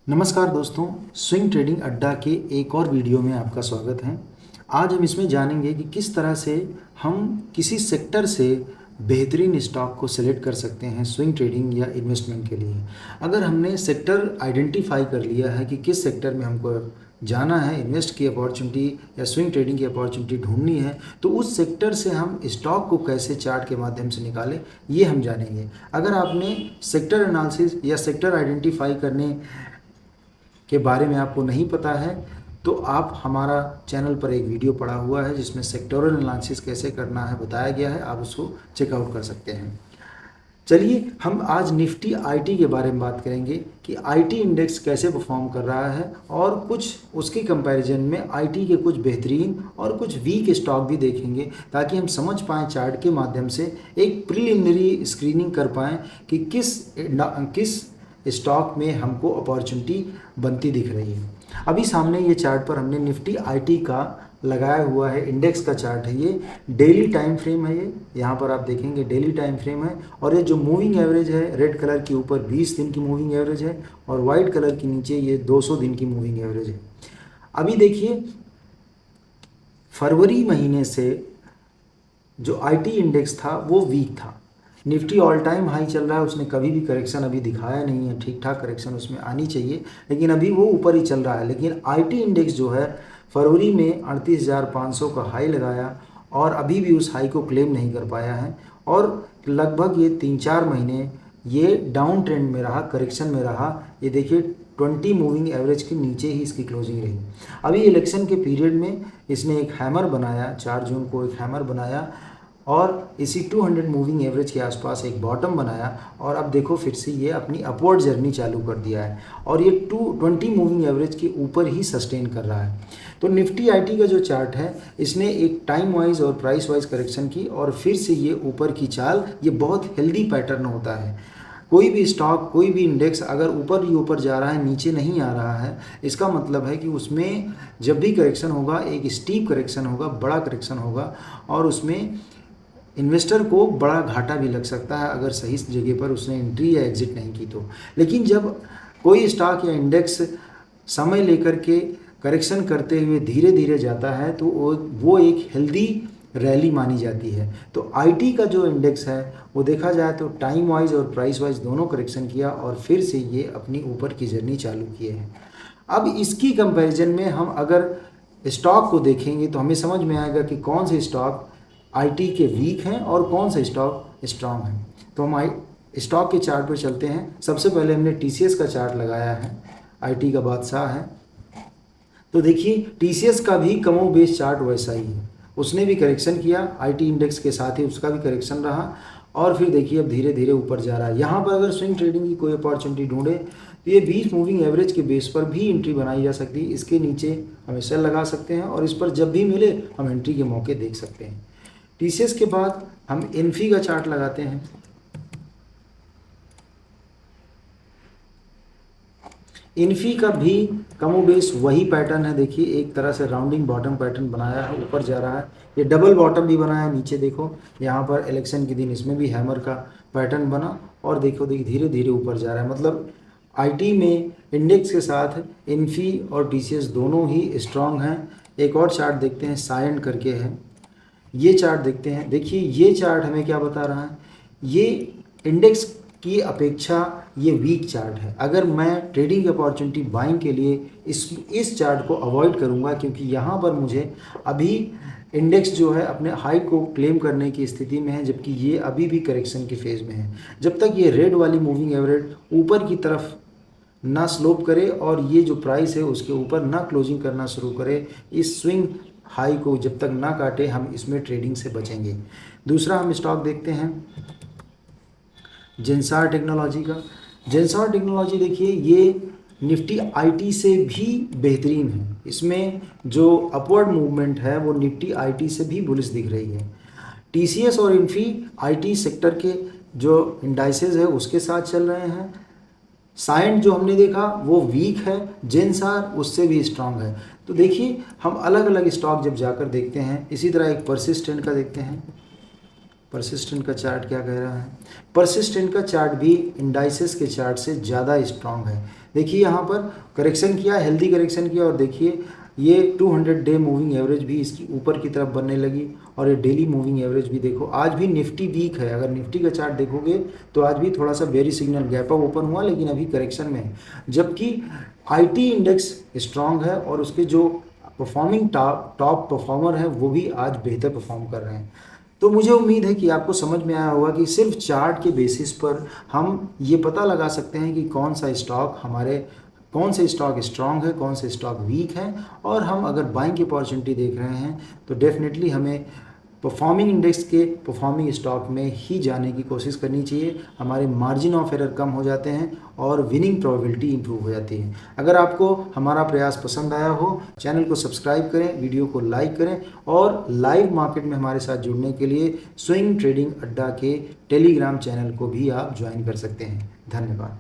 नमस्कार दोस्तों, swing trading अड्डा के एक और वीडियो में आपका स्वागत है। आज हम इसमें जानेंगे कि किस तरह से हम किसी सेक्टर से बेहतरीन स्टॉक को सिलेक्ट कर सकते हैं स्विंग ट्रेडिंग या इन्वेस्टमेंट के लिए। अगर हमने सेक्टर आइडेंटिफाई कर लिया है कि किस सेक्टर में हमको जाना है, इन्वेस्ट की अपॉर्चुनिटी या स्विंग ट्रेडिंग की अपॉर्चुनिटी ढूंढनी है, तो उस सेक्टर से हम स्टॉक को कैसे चार्ट के माध्यम से निकालें, ये हम जानेंगे। अगर आपने सेक्टर एनालिसिस या सेक्टर आइडेंटिफाई करने के बारे में आपको नहीं पता है, तो आप हमारा चैनल पर एक वीडियो पड़ा हुआ है जिसमें सेक्टोरल एनालिसिस कैसे करना है बताया गया है, आप उसको चेकआउट कर सकते हैं। चलिए हम आज निफ्टी आईटी के बारे में बात करेंगे कि आईटी इंडेक्स कैसे परफॉर्म कर रहा है और कुछ उसके कंपैरिजन में आईटी के कुछ बेहतरीन और कुछ वीक स्टॉक भी देखेंगे, ताकि हम समझ पाएँ चार्ट के माध्यम से, एक प्रिलिमिनरी स्क्रीनिंग कर पाएँ कि किस स्टॉक में हमको अपॉर्चुनिटी बनती दिख रही है। अभी सामने ये चार्ट पर हमने निफ्टी आईटी का लगाया हुआ है, इंडेक्स का चार्ट है, ये डेली टाइम फ्रेम है। ये यहाँ पर आप देखेंगे डेली टाइम फ्रेम है, और ये जो मूविंग एवरेज है रेड कलर के ऊपर 20 दिन की मूविंग एवरेज है, और वाइट कलर के नीचे ये 200 दिन की मूविंग एवरेज है। अभी देखिए फरवरी महीने से जो आईटी इंडेक्स था वो वीक था। निफ्टी ऑल टाइम हाई चल रहा है, उसने कभी भी करेक्शन अभी दिखाया नहीं है, ठीक ठाक करेक्शन उसमें आनी चाहिए, लेकिन अभी वो ऊपर ही चल रहा है। लेकिन आईटी इंडेक्स जो है फरवरी में 38,500 का हाई लगाया और अभी भी उस हाई को क्लेम नहीं कर पाया है, और लगभग ये 3-4 महीने ये डाउन ट्रेंड में रहा, करेक्शन में रहा। ये देखिए 20 मूविंग एवरेज के नीचे ही इसकी क्लोजिंग रही। अभी इलेक्शन के पीरियड में इसने एक हैमर बनाया, 4 जून को एक हैमर बनाया, और इसी 200 मूविंग एवरेज के आसपास एक बॉटम बनाया, और अब देखो फिर से ये अपनी अपवर्ड जर्नी चालू कर दिया है, और ये 20 मूविंग एवरेज के ऊपर ही सस्टेन कर रहा है। तो निफ्टी आईटी का जो चार्ट है, इसने एक टाइम वाइज और प्राइस वाइज करेक्शन की, और फिर से ये ऊपर की चाल, ये बहुत हेल्दी पैटर्न होता है। कोई भी स्टॉक, कोई भी इंडेक्स अगर ऊपर ही ऊपर जा रहा है, नीचे नहीं आ रहा है, इसका मतलब है कि उसमें जब भी करेक्शन होगा, एक स्टीप करेक्शन होगा, बड़ा करेक्शन होगा, और उसमें इन्वेस्टर को बड़ा घाटा भी लग सकता है अगर सही जगह पर उसने एंट्री या एग्जिट नहीं की तो। लेकिन जब कोई स्टॉक या इंडेक्स समय लेकर के करेक्शन करते हुए धीरे धीरे जाता है, तो वो एक हेल्दी रैली मानी जाती है। तो आईटी का जो इंडेक्स है वो देखा जाए तो टाइम वाइज और प्राइस वाइज दोनों करेक्शन किया, और फिर से ये अपनी ऊपर की जर्नी चालू किए हैं। अब इसकी कंपैरिजन में हम अगर स्टॉक को देखेंगे तो हमें समझ में आएगा कि कौन से स्टॉक आईटी के वीक हैं और कौन सा स्टॉक स्ट्रांग है। तो हम स्टॉक के चार्ट पर चलते हैं। सबसे पहले हमने टीसीएस का चार्ट लगाया है, आईटी का बादशाह है। तो देखिए टीसीएस का भी कमो बेस चार्ट वैसा ही है, उसने भी करेक्शन किया, आईटी इंडेक्स के साथ ही उसका भी करेक्शन रहा, और फिर देखिए अब धीरे धीरे ऊपर जा रहा है। यहाँ पर अगर स्विंग ट्रेडिंग की कोई अपॉर्चुनिटी ढूंढे तो ये 20 मूविंग एवरेज के बेस पर भी एंट्री बनाई जा सकती है। इसके नीचे हम सेल लगा सकते हैं, और इस पर जब भी मिले हम एंट्री के मौके देख सकते हैं। टीसीएस के बाद हम इन्फी का चार्ट लगाते हैं। इन्फी का भी कमोबेश वही पैटर्न है। देखिए एक तरह से राउंडिंग बॉटम पैटर्न बनाया है, ऊपर जा रहा है। ये डबल बॉटम भी बनाया है, नीचे देखो यहाँ पर इलेक्शन के दिन इसमें भी हैमर का पैटर्न बना, और देखो धीरे धीरे ऊपर जा रहा है। मतलब आईटी में इंडेक्स के साथ इन्फी और टीसीएस दोनों ही स्ट्रांग हैं। एक और चार्ट देखते हैं, सायन करके है, ये चार्ट देखते हैं। देखिए ये चार्ट हमें क्या बता रहा है, ये इंडेक्स की अपेक्षा ये वीक चार्ट है। अगर मैं ट्रेडिंग की अपॉर्चुनिटी बाइंग के लिए इस चार्ट को अवॉइड करूंगा, क्योंकि यहाँ पर मुझे अभी इंडेक्स जो है अपने हाई को क्लेम करने की स्थिति में है, जबकि ये अभी भी करेक्शन की फेज़ में है। जब तक ये रेड वाली मूविंग एवरेज ऊपर की तरफ ना स्लोप करे और ये जो प्राइस है उसके ऊपर ना क्लोजिंग करना शुरू करे, इस स्विंग हाई को जब तक ना काटे, हम इसमें ट्रेडिंग से बचेंगे। दूसरा हम स्टॉक देखते हैं जेंसार टेक्नोलॉजी का। जेंसार टेक्नोलॉजी देखिए ये निफ्टी आईटी से भी बेहतरीन है। इसमें जो अपवर्ड मूवमेंट है वो निफ्टी आईटी से भी बुलिश दिख रही है। टीसीएस और इन्फी आईटी सेक्टर के जो इंडाइसेस है उसके साथ चल रहे हैं। साइंट जो हमने देखा वो वीक है, जेंसार उससे भी स्ट्रांग है। तो देखिए हम अलग अलग स्टॉक जब जाकर देखते हैं, इसी तरह एक परसिस्टेंट का देखते हैं। परसिस्टेंट का चार्ट क्या कह रहा है, परसिस्टेंट का चार्ट भी इंडाइसेस के चार्ट से ज़्यादा स्ट्रांग है। देखिए यहाँ पर करेक्शन किया, हेल्दी करेक्शन किया, और देखिए ये 200 डे मूविंग एवरेज भी इसकी ऊपर की तरफ बनने लगी, और ये डेली मूविंग एवरेज भी देखो आज भी निफ्टी वीक है। अगर निफ्टी का चार्ट देखोगे तो आज भी थोड़ा सा very signal gap up open हुआ, लेकिन अभी करेक्शन में है। जबकि आईटी इंडेक्स स्ट्रांग है और उसके जो परफॉर्मिंग टॉप परफॉर्मर हैं वो भी आज बेहतर परफॉर्म कर रहे हैं। तो मुझे उम्मीद है कि आपको समझ में आया होगा कि सिर्फ चार्ट के बेसिस पर हम ये पता लगा सकते हैं कि कौन से स्टॉक स्ट्रांग है, कौन से स्टॉक वीक है, और हम अगर बाइंग की अपॉर्चुनिटी देख रहे हैं तो डेफिनेटली हमें परफॉर्मिंग इंडेक्स के परफॉर्मिंग स्टॉक में ही जाने की कोशिश करनी चाहिए। हमारे मार्जिन ऑफ एरर कम हो जाते हैं और विनिंग प्रोबेबिलिटी इंप्रूव हो जाती है। अगर आपको हमारा प्रयास पसंद आया हो, चैनल को सब्सक्राइब करें, वीडियो को लाइक करें, और लाइव मार्केट में हमारे साथ जुड़ने के लिए स्विंग ट्रेडिंग अड्डा के टेलीग्राम चैनल को भी आप ज्वाइन कर सकते हैं। धन्यवाद।